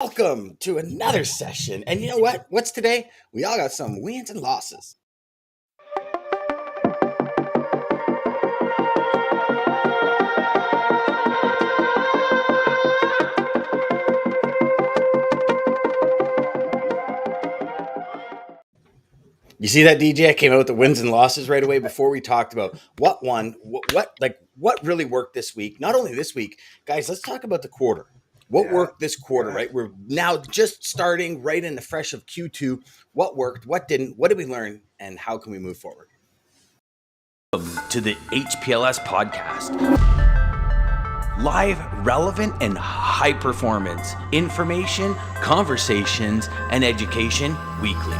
Welcome to another session. And you know what? What's today? We all got some wins and losses. You see that, DJ? I came out with the wins and losses right away before we talked about what won, what really worked this week. Not only this week, guys, let's talk about the quarter. What worked this quarter, right? We're now just starting right in the fresh of Q2. What worked, what didn't, what did we learn, and how can we move forward? Welcome to the HPLS podcast. Live, relevant, and high performance information, conversations, and education weekly.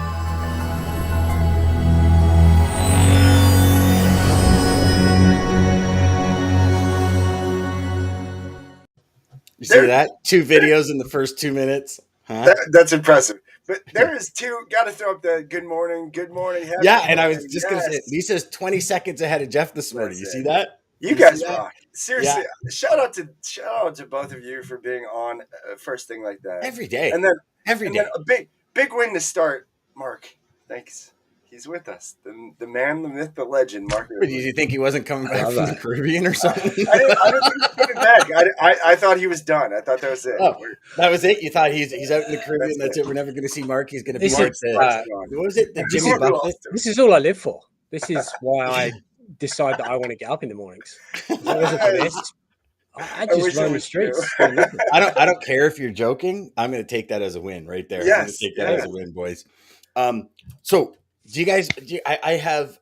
You see that? 2 videos in the first 2 minutes. Huh? That's impressive. But there is two. Got to throw up the good morning. Yeah, and I was just going to say, Lisa's 20 seconds ahead of Jeff this morning. You see that? You guys rock. Seriously, shout out to both of you for being on first thing like that. Every day. And then every day. Then a big win to start. Mark, thanks. He's with us. The man, the myth, the legend, Mark. Did you think he wasn't coming back from the Caribbean or something? I don't think he's coming back. I thought he was done. I thought that was it. Oh, that was it? You thought he's out in the Caribbean? That's it. We're never going to see Mark. He's going to be Mark. What was it? The Jimmy Buffett? This is all I live for. This is why I decide that I want to get up in the mornings. If I wasn't for this, I just run the streets. I don't care if you're joking. I'm going to take that as a win right there. Yes, I'm going to take that as a win, boys. So do you guys? I have,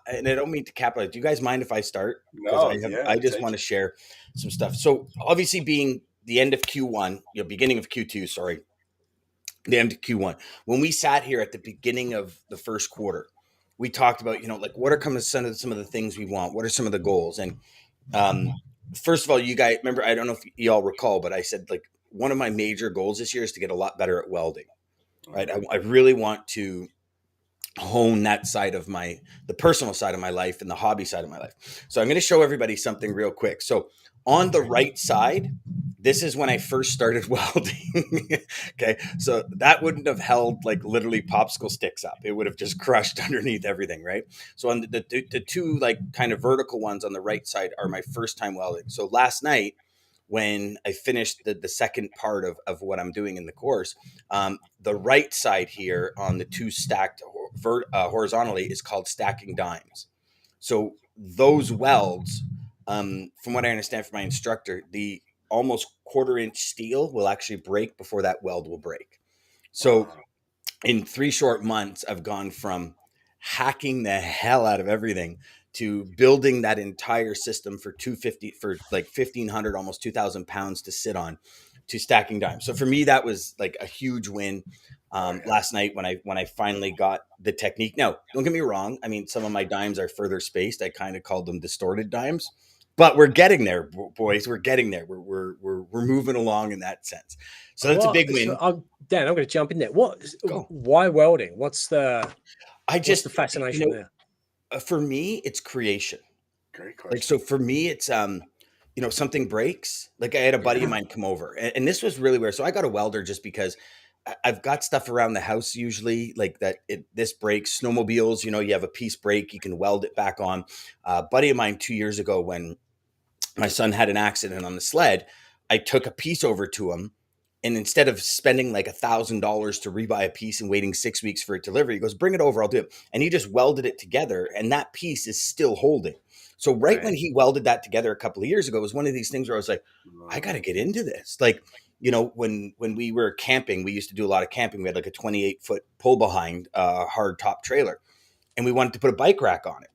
and I don't mean to capitalize. Do you guys mind if I start? No, I just want to share some stuff. So obviously, being the end of Q1, beginning of Q2, sorry, the end of Q1. When we sat here at the beginning of the first quarter, we talked about, what are some of the things we want? What are some of the goals? And first of all, you guys remember, I don't know if you all recall, but I said one of my major goals this year is to get a lot better at welding, right? I really want to hone that side of the personal side of my life and the hobby side of my life. So I'm going to show everybody something real quick. So on the right side, this is when I first started welding. Okay. So that wouldn't have held literally popsicle sticks up. It would have just crushed underneath everything. Right. So on the two kind of vertical ones on the right side are my first time welding. So last night, when I finished the second part of what I'm doing in the course, the right side here on the two stacked horizontally is called stacking dimes. So those welds, from what I understand from my instructor, the almost 1/4 inch steel will actually break before that weld will break. So in 3 short months, I've gone from hacking the hell out of everything to building that entire system for $1,500, almost 2,000 pounds to sit on, to stacking dimes. So for me, that was a huge win last night when I finally got the technique. Now, don't get me wrong. I mean, some of my dimes are further spaced. I kind of called them distorted dimes, but we're getting there, boys. We're getting there. We're moving along in that sense. So that's a big win. Dan, I'm going to jump in there. Why welding? What's the fascination there? For me, it's creation. Great question. So for me, it's something breaks. I had a buddy of mine come over, and this was really weird. So I got a welder just because I've got stuff around the house usually this breaks. Snowmobiles, you have a piece break, you can weld it back on. A buddy of mine 2 years ago, when my son had an accident on the sled, I took a piece over to him. And instead of spending $1,000 to rebuy a piece and waiting 6 weeks for it to deliver, he goes, "Bring it over, I'll do it." And he just welded it together, and that piece is still holding. So right when he welded that together a couple of years ago, it was one of these things where I was like, I got to get into this. When we were camping, we used to do a lot of camping. We had a 28-foot pull behind hard top trailer, and we wanted to put a bike rack on it.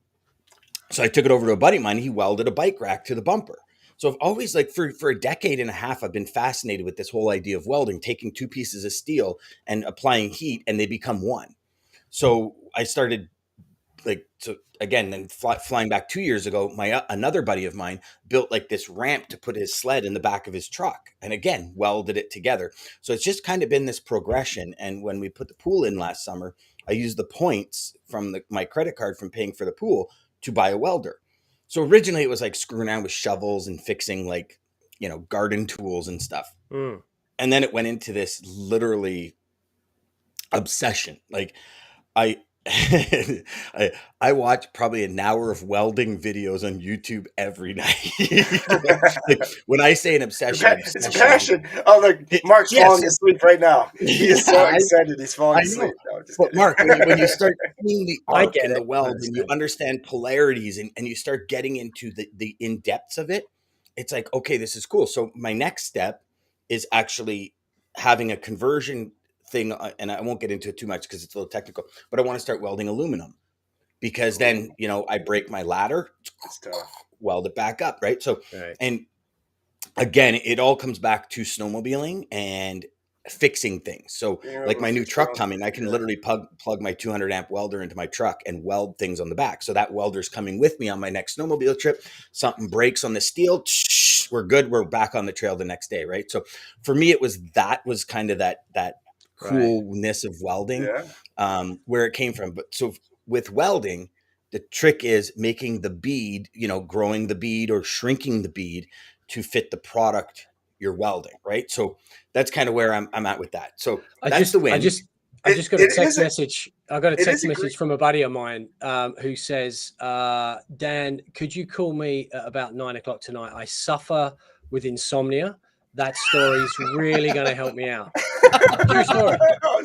So I took it over to a buddy of mine. He welded a bike rack to the bumper. So I've always for a decade and a half, I've been fascinated with this whole idea of welding, taking 2 pieces of steel and applying heat, and they become one. So I started flying back 2 years ago, another buddy of mine built this ramp to put his sled in the back of his truck, and again, welded it together. So it's just kind of been this progression. And when we put the pool in last summer, I used the points from my credit card from paying for the pool to buy a welder. So originally it was screwing around with shovels and fixing garden tools and stuff. And then it went into this literally obsession. Like I I watch probably an hour of welding videos on YouTube every night. Like when I say an obsession, It's a obsession. passion. Oh, look, Mark's Yes, falling asleep right now. He is so yeah, excited. He's falling I know. asleep. No, I'm just But kidding. Mark, when you start seeing the I arc get and the it. I weld and you understand. understand polarities and you start getting into the in-depths of it, it's like, okay, this is cool. So my next step is actually having a conversion thing, and I won't get into it too much because it's a little technical, but I want to start welding aluminum because then, Ooh, I break my ladder, it's tough. weld it back up, right? So, Right. and again, it all comes back to snowmobiling and fixing things. So, Being able like to my new fix your truck own coming, thing. I can Yeah. literally plug my 200 amp welder into my truck and weld things on the back. So that welder's coming with me on my next snowmobile trip. Something breaks on the steel, we're good. We're back on the trail the next day, right? So for me, it was kind of that Right. coolness of welding, Yeah. where it came from. But so with welding, the trick is making the bead, growing the bead or shrinking the bead to fit the product you're welding, right? So that's kind of where I'm at with that. So I that's the just I win. just I just got a It text is a message. I got a it is text a great. message from a buddy of mine who says, Dan, could you call me at about 9 o'clock tonight? I suffer with insomnia. That story's really going to help me out. True story. Oh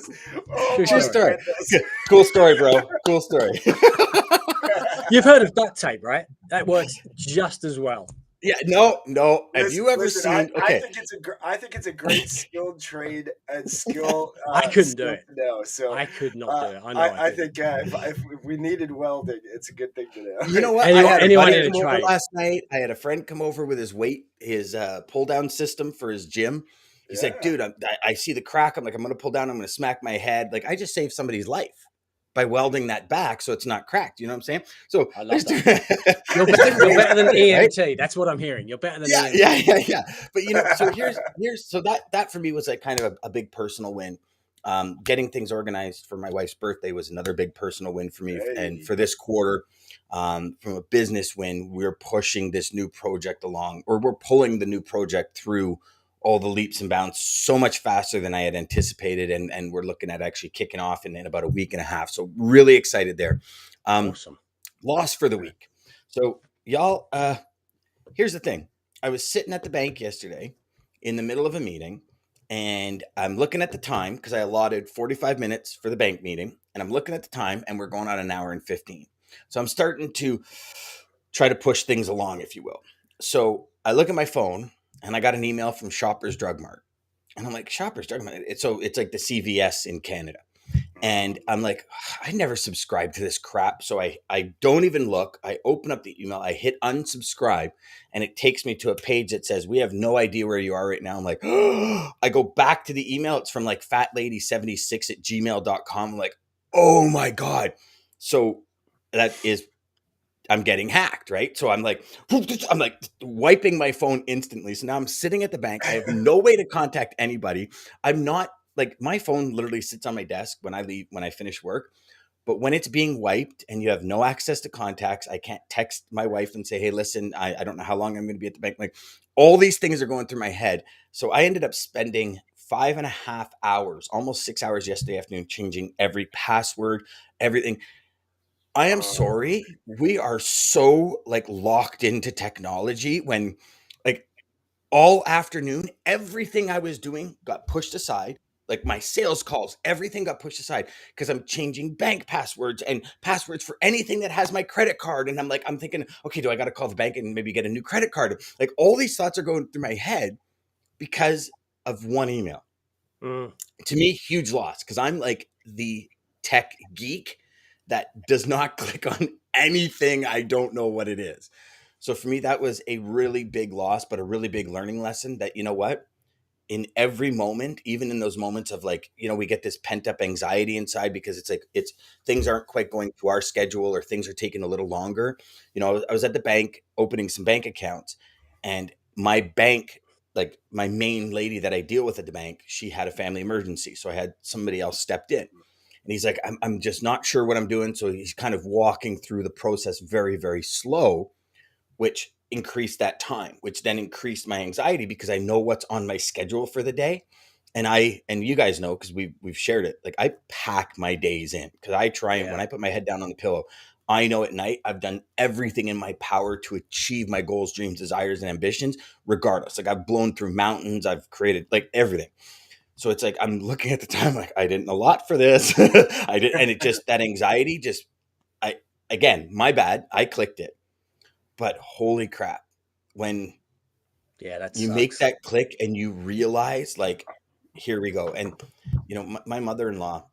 True True my story. story. goodness. Cool story, bro. Cool story. You've heard of duct tape, right? That works just as well. Yeah, no. Have Listen, you ever listen. I, seen? I Okay, think it's a great skilled trade and skill I couldn't do skill it. to know. So I could not do it. I know I I couldn't. think if we needed welding, it's a good thing to know. you know what? I Anyone, had a anyone buddy in a come over trade. last night. I had a friend come over with his pull down system for his gym. He's like, Yeah. dude, I see the crack. I'm like, I'm gonna pull down. I'm gonna smack my head. Like, I just saved somebody's life by welding that back so it's not cracked. You know what I'm saying? So I love there's that. different, You're, there's different you're ways to better than cut it, right? EMT. That's what I'm hearing. You're better than Yeah, EMT. yeah. But so here's so that for me was like kind of a big personal win. Getting things organized for my wife's birthday was another big personal win for me. And Hey. for this quarter, from a business win, we're pushing this new project along, or we're pulling the new project through all the leaps and bounds so much faster than I had anticipated. And we're looking at actually kicking off in about a week and a half. So really excited there. Awesome. Loss for the week. So y'all, here's the thing. I was sitting at the bank yesterday in the middle of a meeting and I'm looking at the time because I allotted 45 minutes for the bank meeting and I'm looking at the time and we're going on an hour and 15. So I'm starting to try to push things along, if you will. So I look at my phone and I got an email from Shoppers Drug Mart. And I'm like, Shoppers Drug Mart? It's like the CVS in Canada. And I'm like, I never subscribed to this crap. So I don't even look. I open up the email, I hit unsubscribe, and it takes me to a page that says, we have no idea where you are right now. I'm like, I go back to the email. It's from like fatlady76@gmail.com. I'm like, oh my God. So that is, I'm getting hacked, right? So I'm like wiping my phone instantly. So now I'm sitting at the bank. I have no way to contact anybody. I'm not like my phone literally sits on my desk when I finish work. But when it's being wiped and you have no access to contacts, I can't text my wife and say, hey, listen, I don't know how long I'm going to be at the bank. Like all these things are going through my head. So I ended up spending 5.5 hours, almost 6 hours yesterday afternoon, changing every password, everything. I am sorry. We are so like locked into technology when like all afternoon, everything I was doing got pushed aside. Like my sales calls, everything got pushed aside because I'm changing bank passwords and passwords for anything that has my credit card. And I'm thinking, okay, do I got to call the bank and maybe get a new credit card? Like all these thoughts are going through my head because of one email. Mm. To me, huge loss because I'm like the tech geek that does not click on anything I don't know what it is. So for me, that was a really big loss, but a really big learning lesson that, you know what? In every moment, even in those moments of like, we get this pent up anxiety inside because it's things aren't quite going to our schedule or things are taking a little longer. I was at the bank opening some bank accounts and my bank, like my main lady that I deal with at the bank, she had a family emergency. So I had somebody else stepped in and he's like, I'm just not sure what I'm doing. So he's kind of walking through the process very, very slow, which increased that time, which then increased my anxiety because I know what's on my schedule for the day. and you guys know, because we've shared it. Like, I pack my days in, because I try, and when I put my head down on the pillow, I know at night I've done everything in my power to achieve my goals, dreams, desires, and ambitions, regardless. Like, I've blown through mountains, I've created like everything. So it's like I'm looking at the time, like, I didn't allot for this. I did, and it just, that anxiety just, I again, my bad. I clicked it, but holy crap, when that you make sucks. that click and you realize, like, here we go. And my mother-in-law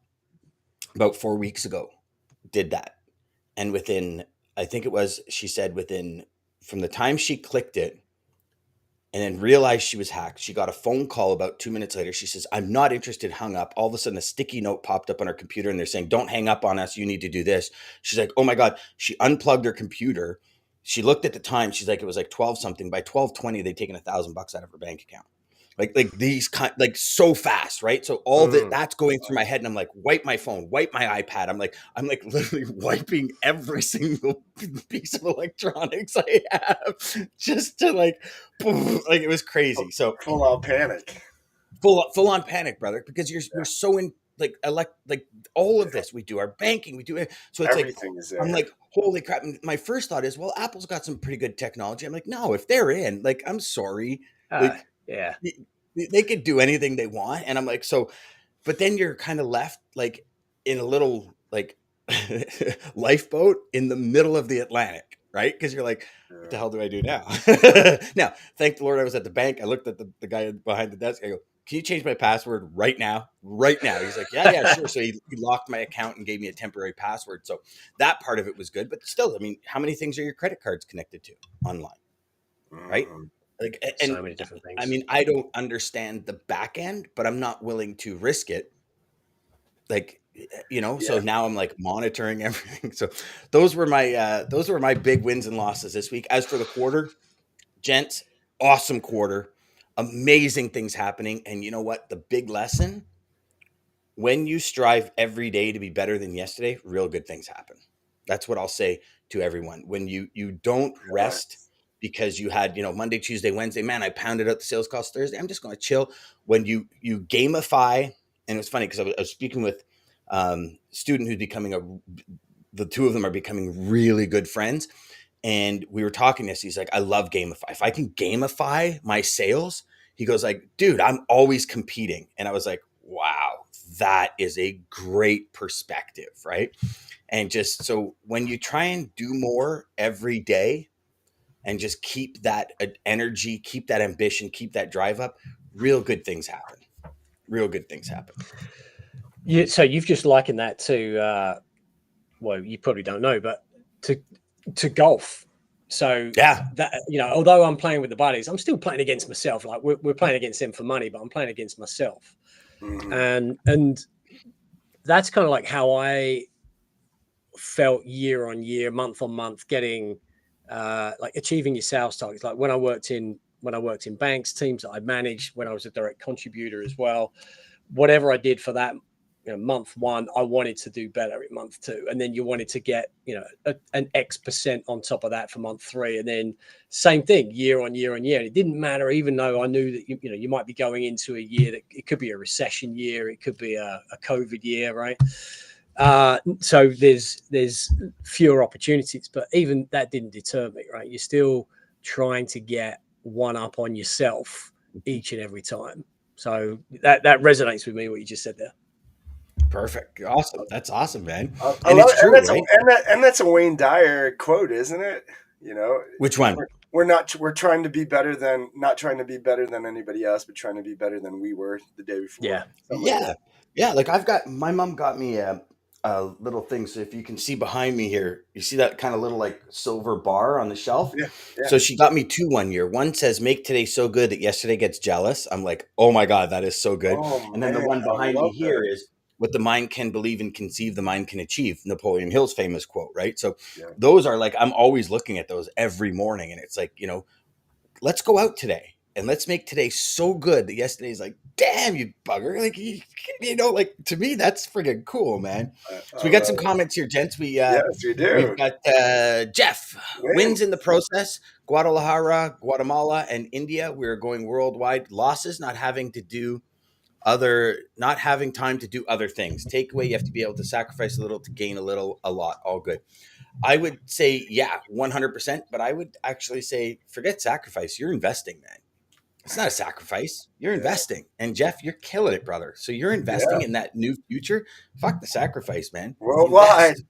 about 4 weeks ago did that, and within, I think it was, she said, within, from the time she clicked it and then realized she was hacked, she got a phone call about 2 minutes later. She says, I'm not interested, hung up. All of a sudden, a sticky note popped up on her computer, and they're saying, don't hang up on us, you need to do this. She's like, oh my God. She unplugged her computer. She looked at the time. She's like, it was like 12 something. By 12:20, they'd taken $1,000 out of her bank account. Like these kind, like, so fast, right? So all that's going through my head, and I'm like, wipe my phone, wipe my iPad. I'm like literally wiping every single piece of electronics I have, just to like it was crazy. So Full out panic. full on panic, brother, because we're so in, like, like all of this. We do our banking, we do it. So it's like, Everything is I'm there. like, holy crap. And my first thought is, well, Apple's got some pretty good technology. I'm like, no, if they're in, like, I'm sorry, like, Yeah. they could do anything they want. And I'm like, so, but then you're kind of left, like, in a little, like, lifeboat in the middle of the Atlantic, right? Because you're like, what the hell do I do now? Now, thank the Lord, I was at the bank. I looked at the guy behind the desk. I go, can you change my password right now? Right now. He's like, yeah, sure. So he locked my account and gave me a temporary password. So that part of it was good. But still, I mean, how many things are your credit cards connected to online? Right? Like, and So many different things. I mean, I don't understand the back end, but I'm not willing to risk it. Like, so now I'm like monitoring everything. So those were my big wins and losses this week. As for the quarter, gents, awesome quarter, amazing things happening. And you know what? The big lesson: when you strive every day to be better than yesterday, real good things happen. That's what I'll say to everyone. When you don't rest because you had, Monday, Tuesday, Wednesday, man, I pounded out the sales calls Thursday, I'm just going to chill. When you gamify, and it's funny because I was speaking with student who's the two of them are becoming really good friends. And we were talking this. He's like, I love gamify. If I can gamify my sales, he goes like, dude, I'm always competing. And I was like, wow, that is a great perspective, right? And just so when you try and do more every day and just keep that energy, keep that ambition, keep that drive up, real good things happen. Real good things happen. Yeah, so you've just likened that to, well, you probably don't know, but to golf. So yeah, that, although I'm playing with the buddies, I'm still playing against myself. Like we're playing against them for money, but I'm playing against myself. And that's kind of like how I felt year on year, month on month, getting like achieving your sales targets. Like when I worked in banks, teams that I managed, when I was a direct contributor as well, whatever I did for that, month one, I wanted to do better in month two. And then you wanted to get, an X% on top of that for month three. And then same thing, year on year on year. And it didn't matter, even though I knew that, you might be going into a year that it could be a recession year. It could be a COVID year, right? So there's fewer opportunities, but even that didn't deter me, right? You're still trying to get one up on yourself each and every time. So that resonates with me, what you just said there. Perfect. Awesome. That's awesome, man. And It's true, right? And that's a Wayne Dyer quote, isn't it? Which one? We're trying to be better than, not trying to be better than anybody else, but trying to be better than we were the day before. Yeah. Like my mom got me a little thing. So if you can see behind me here, you see that kind of little like silver bar on the shelf. Yeah. So she got me two one year. One says, "Make today so good that yesterday gets jealous." I'm like, oh my God, that is so good. And then the one behind me here is, what the mind can believe and conceive, the mind can achieve. Napoleon Hill's famous quote, right? So those are like, I'm always looking at those every morning. And it's like, let's go out today and let's make today so good that yesterday's like, damn, you bugger. Like, like, to me, that's friggin' cool, man. So we got some comments here, gents. Yes, we do. We've got Jeff, wins in the process, Guadalajara, Guatemala, and India. We're going worldwide. Losses not having to do not having time to do other things. Takeaway, you have to be able to sacrifice a little to gain a little, a lot, all good. I would say, yeah, 100%, but I would actually say, forget sacrifice. You're investing, man. It's not a sacrifice. You're investing. And Jeff, you're killing it, brother. So you're investing in that new future. Fuck the sacrifice, man. Worldwide. Invest.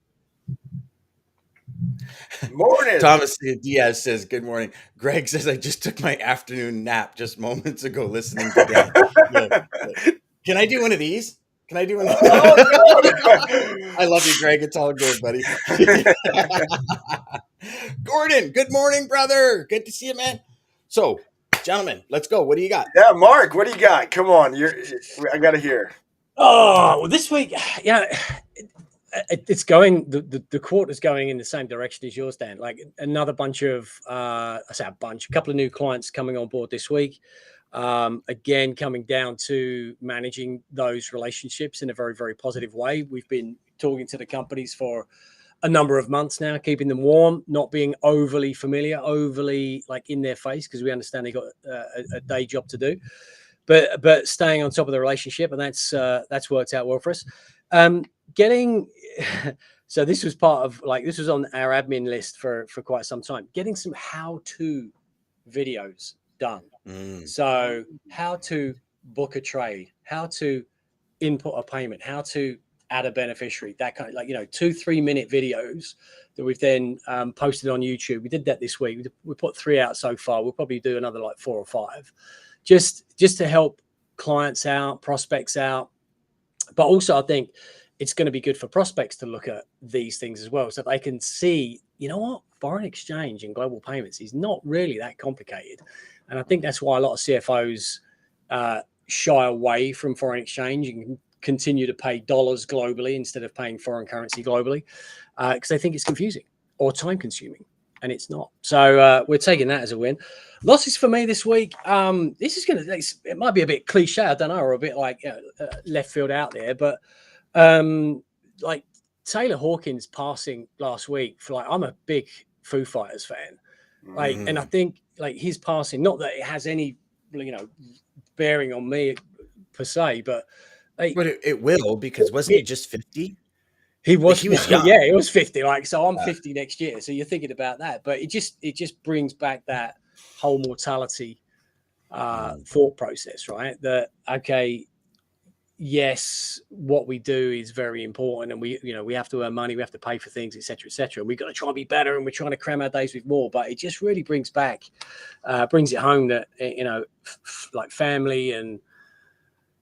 Morning. Thomas Diaz says, good morning. Greg says, I just took my afternoon nap just moments ago listening to Dan. Yeah. Can I do one of these? Can I do one? I love you, Greg. It's all good, buddy. Gordon, good morning, brother. Good to see you, man. So, gentlemen, let's go. What do you got? Yeah, Mark, what do you got? Come on. I got to hear. Oh, well, this week, it's going, the quarter's going in the same direction as yours, Dan. Like another bunch of, a couple of new clients coming on board this week. Again, coming down to managing those relationships in a very, very positive way. We've been talking to the companies for a number of months now, keeping them warm, not being overly familiar, overly like in their face, because we understand they got a day job to do, but staying on top of the relationship, and that's worked out well for us. So this was part of this was on our admin list for quite some time. Getting some how-to videos done. So how to book a trade, how to input a payment, how to add a beneficiary, that kind of 2-3 minute videos that we've then posted on YouTube. We did that this week. We put 3 out so far. We'll probably do another 4 or 5, just to help clients out, prospects out. But also I think it's going to be good for prospects to look at these things as well, so they can see, foreign exchange and global payments is not really that complicated. And I think that's why a lot of CFOs shy away from foreign exchange and continue to pay dollars globally instead of paying foreign currency globally, because they think it's confusing or time consuming, and it's not. So we're taking that as a win. Losses for me this week. This is it might be a bit cliche, I don't know, or a bit left field out there, but Taylor Hawkins passing last week, I'm a big Foo Fighters fan, and I think his passing, not that it has any bearing on me per se, but it will, because wasn't he just 50? He was young. Yeah, he was 50. So I'm 50 next year. So you're thinking about that, but it just brings back that whole mortality thought process, right? That yes, what we do is very important, and we have to earn money, we have to pay for things, etc., etc. And we've got to try and be better, and we're trying to cram our days with more. But it just really brings it home that family and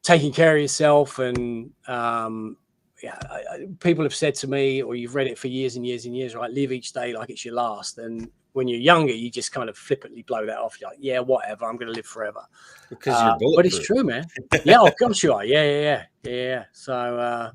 taking care of yourself, and people have said to me, or you've read it for years and years and years, right? Live each day like it's your last. And when you're younger, you just kind of flippantly blow that off. You're like, yeah, whatever, I'm going to live forever. Because you're bulletproof. But it's true, man. Yeah, of course you are. Yeah. So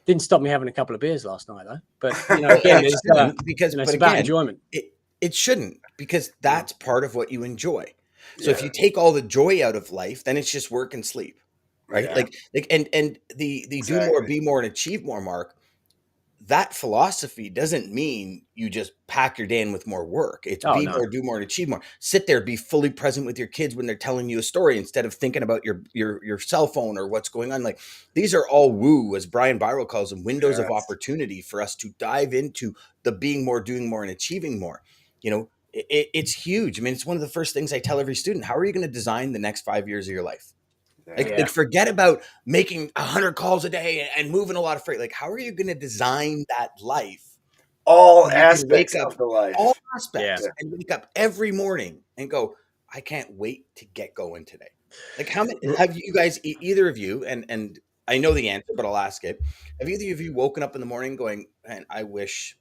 didn't stop me having a couple of beers last night, though. But again, it's about enjoyment. It shouldn't, because that's part of what you enjoy. So if you take all the joy out of life, then it's just work and sleep, right? Yeah. And the exactly. Do more, be more, and achieve more, Mark. That philosophy doesn't mean you just pack your day in with more work. It's more, do more, and achieve more. Sit there, be fully present with your kids when they're telling you a story, instead of thinking about your cell phone or what's going on. These are all woo, as Brian Byrne calls them, windows of opportunity for us to dive into the being more, doing more, and achieving more. It's huge. I mean, it's one of the first things I tell every student. How are you going to design the next 5 years of your life? Forget about making 100 calls a day and moving a lot of freight. How are you going to design that life? All aspects of the life. All aspects. Yeah. And wake up every morning and go, I can't wait to get going today. How many have you guys, either of you, and I know the answer, but I'll ask it. Have either of you woken up in the morning going, man, I wish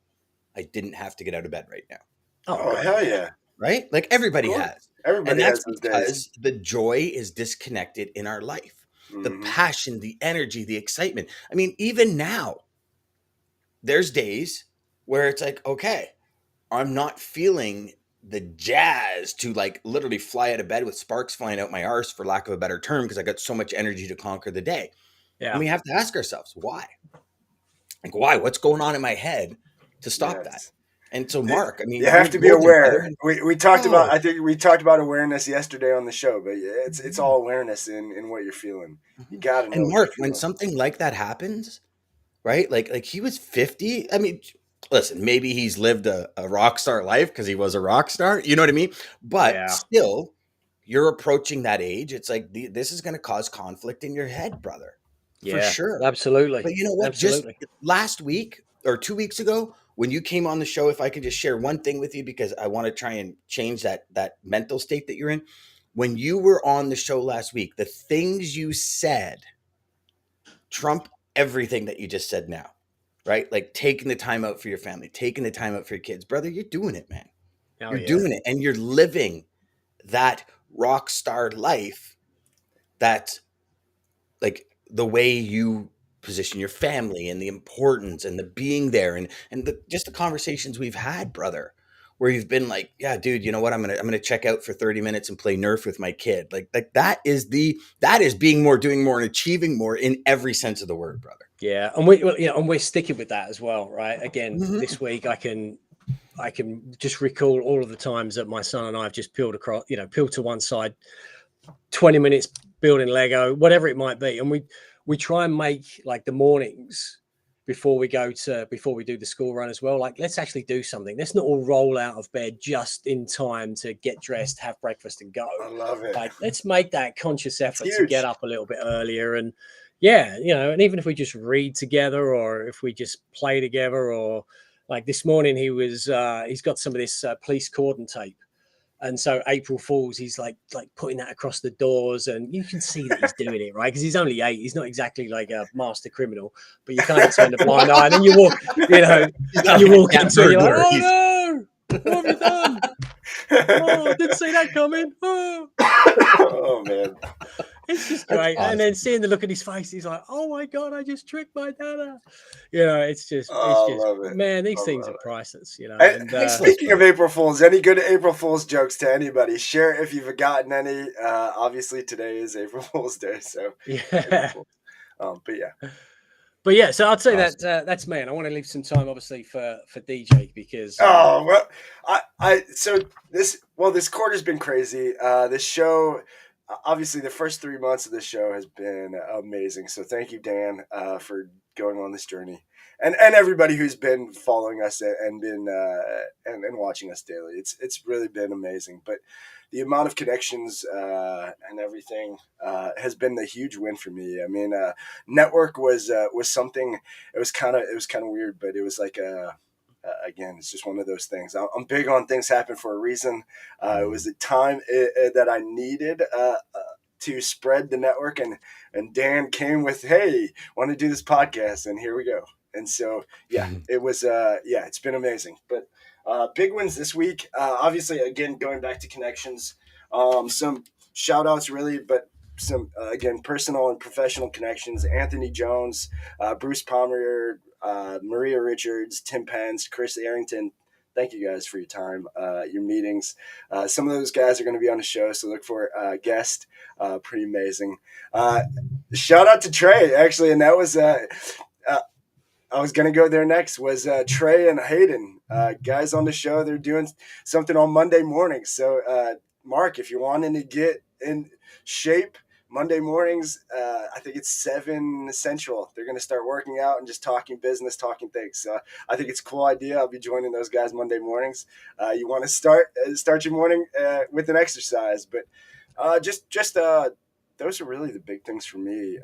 I didn't have to get out of bed right now? Oh hell yeah. Right? Everybody has. Everybody has those days. Because the joy is disconnected in our life. Mm-hmm. The passion, the energy, the excitement. I mean, even now, there's days where it's okay, I'm not feeling the jazz to literally fly out of bed with sparks flying out my arse, for lack of a better term, because I got so much energy to conquer the day. Yeah. And we have to ask ourselves, why? Why? What's going on in my head to stop that? And so, Mark, I mean, you have to be golden, brother. aware. We talked about, Oh, I think we talked about awareness yesterday on the show, but it's all awareness in what you're feeling. You got to know and what you're Mark, when feeling. something like that happens, right? Like he was 50. I mean, listen, maybe he's lived a rock star life because he was a rock star. You know what I mean? But Yeah. still, you're approaching that age. It's like this is going to cause conflict in your head, brother, for Yeah. sure. Absolutely. But you know what? Just Absolutely. last week or 2 weeks ago, when you came on the show, if I could just share one thing with you, because I want to try and change that mental state that you're in. When you were on the show last week, the things you said trump everything that you just said now, right? Like taking the time out for your family, taking the time out for your kids. Brother, you're doing it, man. Oh You're yeah. doing it, and you're living that rock star life. That, like, the way you position your family and the importance and the being there, and just the conversations we've had, brother, where you've been like, yeah, dude, you know what, I'm gonna check out for 30 minutes and play Nerf with my kid. Like that is being more, doing more, and achieving more in every sense of the word, brother. Yeah. And we're sticking with that as well, right? Again, Mhm. this week I can just recall all of the times that my son and I have just peeled across, peeled to one side, 20 minutes building Lego, whatever it might be. And we try and make like the mornings before we do the school run as well. Like, let's actually do something. Let's not all roll out of bed just in time to get dressed, have breakfast, and go. I love it. Like, let's make that conscious It's effort to get huge. up a little bit earlier. And yeah, and even if we just read together, or if we just play together, or like this morning he's got some of this police cordon tape, and so April Fools, he's like putting that across the doors, and you can see that he's doing it, right? Because he's only 8. He's not exactly like a master criminal, but you kind of turn a blind eye, and then you walk He's not you like a walk cat into it, you're like, burglar. He's oh no, what have you done? Oh, didn't see that coming. Oh. Oh man, It's just That's great. And awesome. then seeing the look on his face, he's like, oh my God, I just tricked my dada. It's oh, I just, love it. man, these I things love are it. priceless, And Priceless, speaking of brother. April Fools, any good April Fools jokes to anybody? Share if you've gotten any. Obviously, today is April Fool's Day, so April yeah. Fools. But yeah, But yeah, so I'd say that Awesome. that's me, and I want to leave some time, obviously, for DJ because oh well, so this quarter's been crazy. This show, obviously, the first 3 months of this show has been amazing. So thank you, Dan, for going on this journey, and everybody who's been following us and been and watching us daily. It's really been amazing. But the amount of connections and everything has been the huge win for me. I mean, network was something. It was kind of weird, but it was like a again, it's just one of those things. I'm big on things happen for a reason. It was the time that I needed to spread the network, and Dan came with, "Hey, want to do this podcast?" And here we go. And so, yeah, it was. Yeah, it's been amazing. But big wins this week. Obviously, again, going back to connections, some shout outs really, but some again personal and professional connections. Anthony Jones, Bruce Palmer, Maria Richards, Tim Pence, Chris Arrington. Thank you guys for your time, your meetings. Some of those guys are going to be on the show, so look for a guest. Pretty amazing. Shout out to Trey, actually, and that was uh, I was going to go there next. Was Trey and Hayden, guys on the show? They're doing something on Monday mornings. So, Mark, if you're wanting to get in shape, Monday mornings, I think it's 7 Central. They're going to start working out and just talking business, talking things. So I think it's a cool idea. I'll be joining those guys Monday mornings. You want to start your morning with an exercise, but just those are really the big things for me.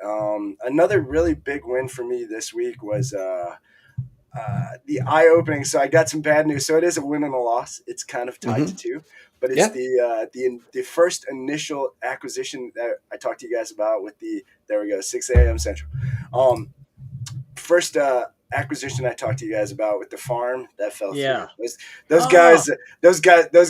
Another really big win for me this week was the eye opening. So I got some bad news. So it is a win and a loss. It's kind of tied to Mhm. two, but it's Yeah. the first initial acquisition that I talked to you guys about with the, there we go, 6 a.m. Central. First acquisition I talked to you guys about with the farm that fell through. yeah. Those Oh, guys, those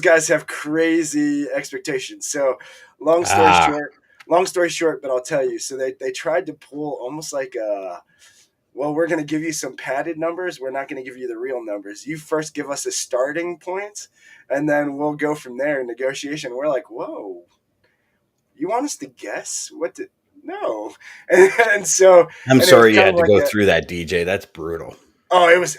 guys have crazy expectations. So long story Ah, short, long story short, but I'll tell you. So they tried to pull almost like a, well, we're going to give you some padded numbers. We're not going to give you the real numbers. You first give us a starting point, and then we'll go from there in negotiation. We're like, whoa, you want us to guess what to, no. And so, I'm and it was sorry you kind of had to like go a, through that, DJ. That's brutal. it was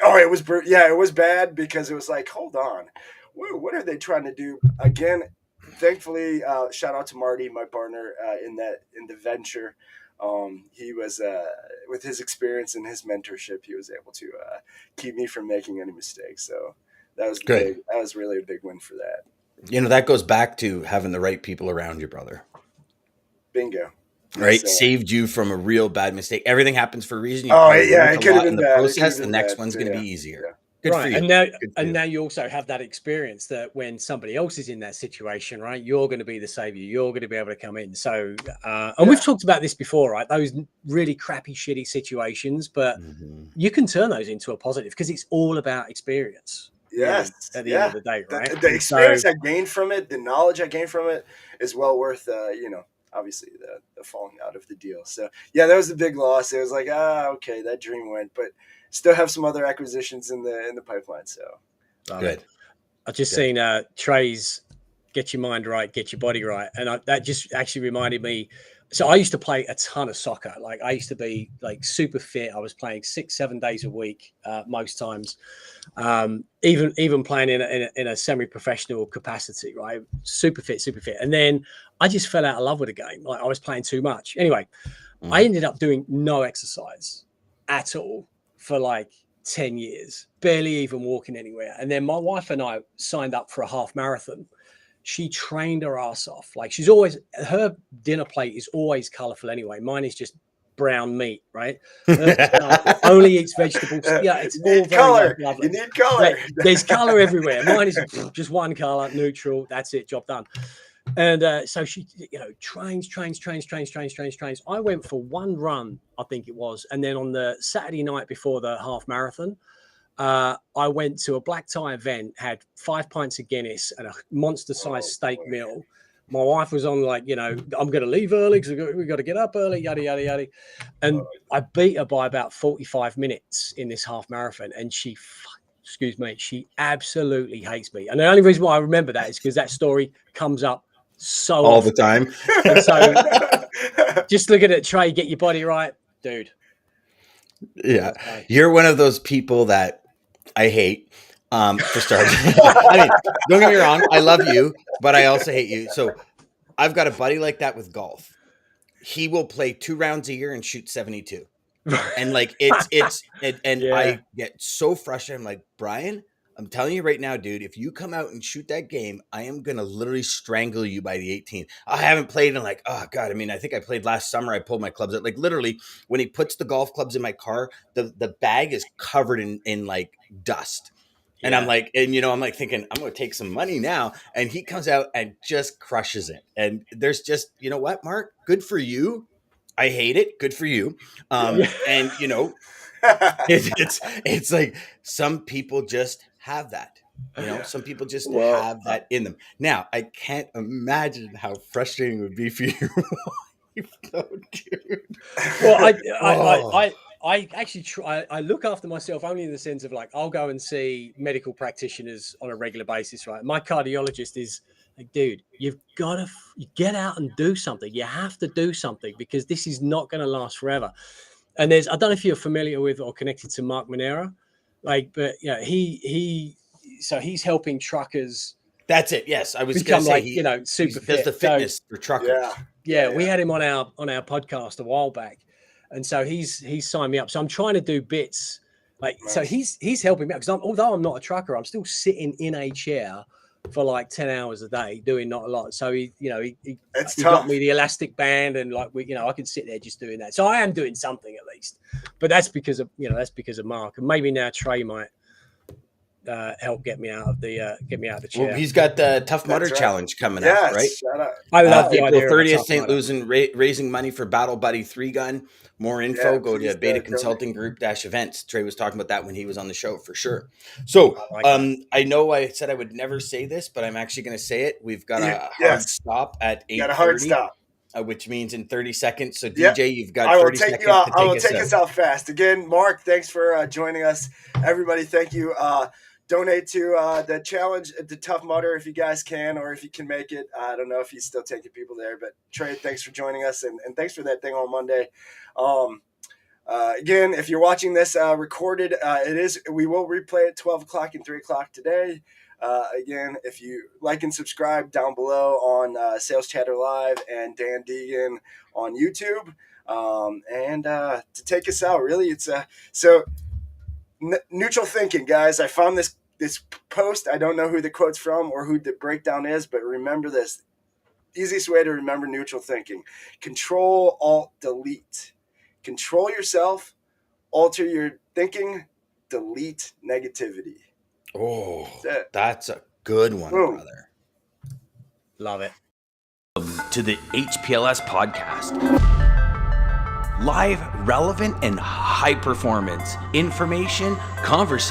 yeah, it was bad because it was like, hold on, what are they trying to do again? Thankfully, shout out to Marty, my partner in the venture. He was with his experience and his mentorship, he was able to keep me from making any mistakes. So that was Good. big. That was really a big win for that. That goes back to having the right people around you, brother. Bingo. Right? Yes, Saved you from a real bad mistake. Everything happens for a reason. You oh probably yeah, learned it a could have lot been in the bad. process. The next one's going to Yeah. be easier. Yeah. Good for you. And now, Good for you. now you also have that experience that when somebody else is in that situation, right, you're going to be the savior. You're going to be able to come in. So, and we've talked about this before, right? Those really crappy, shitty situations, but Mhm. you can turn those into a positive because it's all about experience. Yes. Really, at the end of the day, right? The And experience I gained from it, the knowledge I gained from it, is well worth obviously the falling out of the deal. So yeah, that was a big loss. It was like, okay, that dream went, but still have some other acquisitions in the pipeline. So Good. I've just Good. seen Trey's "Get Your Mind Right, Get Your Body Right," and that just actually reminded me. So I used to play a ton of soccer. Like I used to be like super fit. I was playing 6-7 days a week most times, even playing in a semi-professional capacity. Right, super fit, super fit. And then I just fell out of love with the game. Like I was playing too much. Anyway, I ended up doing no exercise at all for like 10 years, barely even walking anywhere. And then my wife and I signed up for a half marathon. She trained her ass off. Like her dinner plate is always colorful anyway. Mine is just brown meat, right? Only eats vegetables. Yeah, it's all very color. lovely. You need color. There's color everywhere. Mine is just one color, neutral. That's it, job done. And so she, trains. I went for one run, I think it was. And then on the Saturday night before the half marathon, I went to a black tie event, had 5 pints of Guinness and a monster-sized steak meal. My wife was on I'm going to leave early because we got to get up early, yada, yada, yada. And I beat her by about 45 minutes in this half marathon. And she absolutely hates me. And the only reason why I remember that is because that story comes up so all often. the time. And so just look at it, Trey, get your body right, dude. Yeah. You're one of those people that I hate, for starters. I mean, don't get me wrong. I love you, but I also hate you. So I've got a buddy like that with golf. He will play 2 rounds a year and shoot 72. And like, I get so frustrated. I'm like, Brian, I'm telling you right now, dude, if you come out and shoot that game, I am going to literally strangle you by the 18th. I haven't played in like, oh God. I mean, I think I played last summer. I pulled my clubs out. Like literally when he puts the golf clubs in my car, the bag is covered in like dust. Yeah. And I'm like, I'm like thinking, I'm going to take some money now. And he comes out and just crushes it. And there's just, you know what, Mark? Good for you. I hate it. Good for you. And it's like some people just have that. Some people just have that in them. Now, I can't imagine how frustrating it would be for you. Dude. Well, I actually try. I look after myself only in the sense of like I'll go and see medical practitioners on a regular basis. Right, my cardiologist is like, dude, you've got to get out and do something. You have to do something because this is not going to last forever. And I don't know if you're familiar with or connected to Mark Monera, but he's helping truckers. That's it. Yes, I was become going to say super fit. Does the fitness for truckers. Yeah, we had him on our podcast a while back, and so he's signed me up. So I'm trying to do bits so he's helping me out because although I'm not a trucker, I'm still sitting in a chair for like 10 hours a day doing not a lot. So he got me the elastic band and I could sit there just doing that. So I am doing something at least, but that's because of Mark, and maybe now Trey might help get me out of the chair. Well, he's got the Tough Mudder Challenge coming up, right? I love the April idea 30th, St. Louis, raising money for Battle Buddy 3-gun. More info, go to Beta Consulting Group -events. Trey was talking about that when he was on the show for sure. So I know I said I would never say this, but I'm actually going to say it. We've got a hard stop at 8:30. Got a hard stop. Which means in 30 seconds. So DJ, you've got 30 seconds I will take us out fast. Again, Mark, thanks for joining us. Everybody, thank you. Donate to the challenge, the Tough Mudder, if you guys can, or if you can make it. I don't know if he's still taking people there, but Trey, thanks for joining us, and thanks for that thing on Monday. Again, if you're watching this recorded, we will replay at 12 o'clock and 3 o'clock today. Again, if you like and subscribe down below on Sales Chatter Live and Dan Deegan on YouTube. And to take us out, really, it's neutral thinking, guys. I found this post. I don't know who the quote's from or who the breakdown is, but remember this. Easiest way to remember neutral thinking. Control, Alt, Delete. Control yourself, alter your thinking, delete negativity. Oh, that's a good one, Boom. brother. Love it. To the HPLS podcast. Live, relevant, and high performance information, conversation.